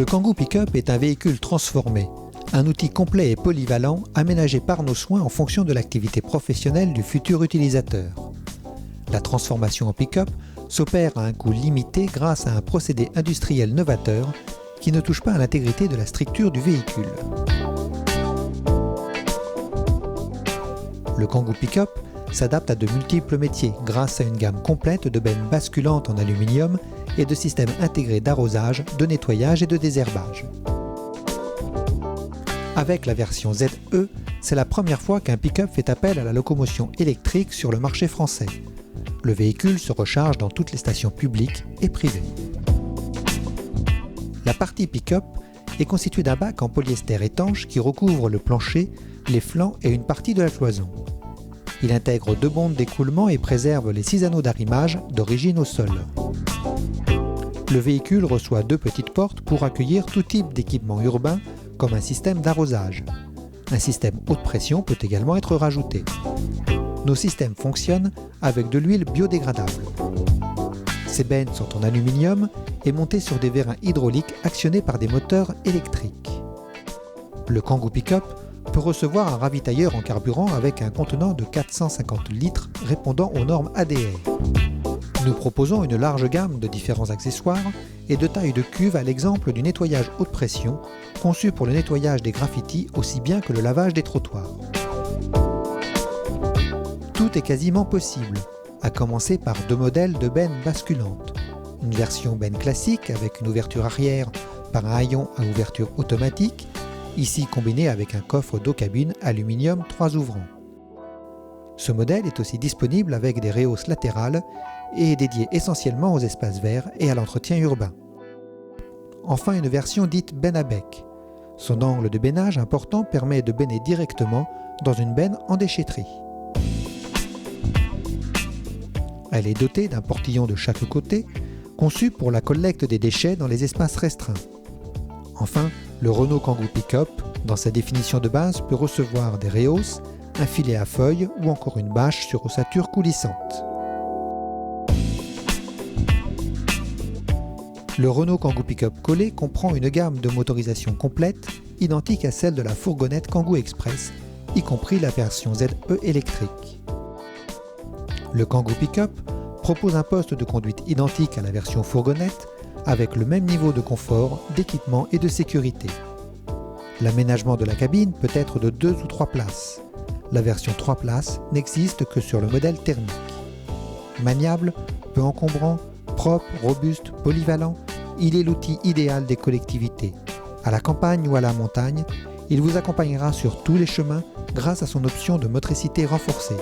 Le Kangoo Pick-up est un véhicule transformé, un outil complet et polyvalent aménagé par nos soins en fonction de l'activité professionnelle du futur utilisateur. La transformation en pick-up s'opère à un coût limité grâce à un procédé industriel novateur qui ne touche pas à l'intégrité de la structure du véhicule. Le Kangoo Pick-up s'adapte à de multiples métiers grâce à une gamme complète de bennes basculantes en aluminium et de systèmes intégrés d'arrosage, de nettoyage et de désherbage. Avec la version ZE, c'est la première fois qu'un pick-up fait appel à la locomotion électrique sur le marché français. Le véhicule se recharge dans toutes les stations publiques et privées. La partie pick-up est constituée d'un bac en polyester étanche qui recouvre le plancher, les flancs et une partie de la cloison. Il intègre 2 bondes d'écoulement et préserve les 6 anneaux d'arrimage d'origine au sol. Le véhicule reçoit 2 petites portes pour accueillir tout type d'équipement urbain comme un système d'arrosage. Un système haute pression peut également être rajouté. Nos systèmes fonctionnent avec de l'huile biodégradable. Ces bennes sont en aluminium et montées sur des vérins hydrauliques actionnés par des moteurs électriques. Le Kangoo Pick-up peut recevoir un ravitailleur en carburant avec un contenant de 450 litres répondant aux normes ADR. Nous proposons une large gamme de différents accessoires et de tailles de cuve à l'exemple du nettoyage haute pression, conçu pour le nettoyage des graffitis aussi bien que le lavage des trottoirs. Tout est quasiment possible, à commencer par 2 modèles de bennes basculantes. Une version benne classique avec une ouverture arrière par un haillon à ouverture automatique, ici combiné avec un coffre d'eau cabine aluminium 3 ouvrants. Ce modèle est aussi disponible avec des rehausses latérales et est dédié essentiellement aux espaces verts et à l'entretien urbain. Enfin, une version dite benne à bec. Son angle de bennage important permet de benner directement dans une benne en déchetterie. Elle est dotée d'un portillon de chaque côté, conçu pour la collecte des déchets dans les espaces restreints. Enfin, le Renault Kangoo Pick-up, dans sa définition de base, peut recevoir des rehausses, un filet à feuilles ou encore une bâche sur ossature coulissante. Le Renault Kangoo Pick-up collé comprend une gamme de motorisation complète, identique à celle de la fourgonnette Kangoo Express, y compris la version ZE électrique. Le Kangoo Pick-up propose un poste de conduite identique à la version fourgonnette, avec le même niveau de confort, d'équipement et de sécurité. L'aménagement de la cabine peut être de 2 ou 3 places. La version 3 places n'existe que sur le modèle thermique. Maniable, peu encombrant, propre, robuste, polyvalent, il est l'outil idéal des collectivités. À la campagne ou à la montagne, il vous accompagnera sur tous les chemins grâce à son option de motricité renforcée.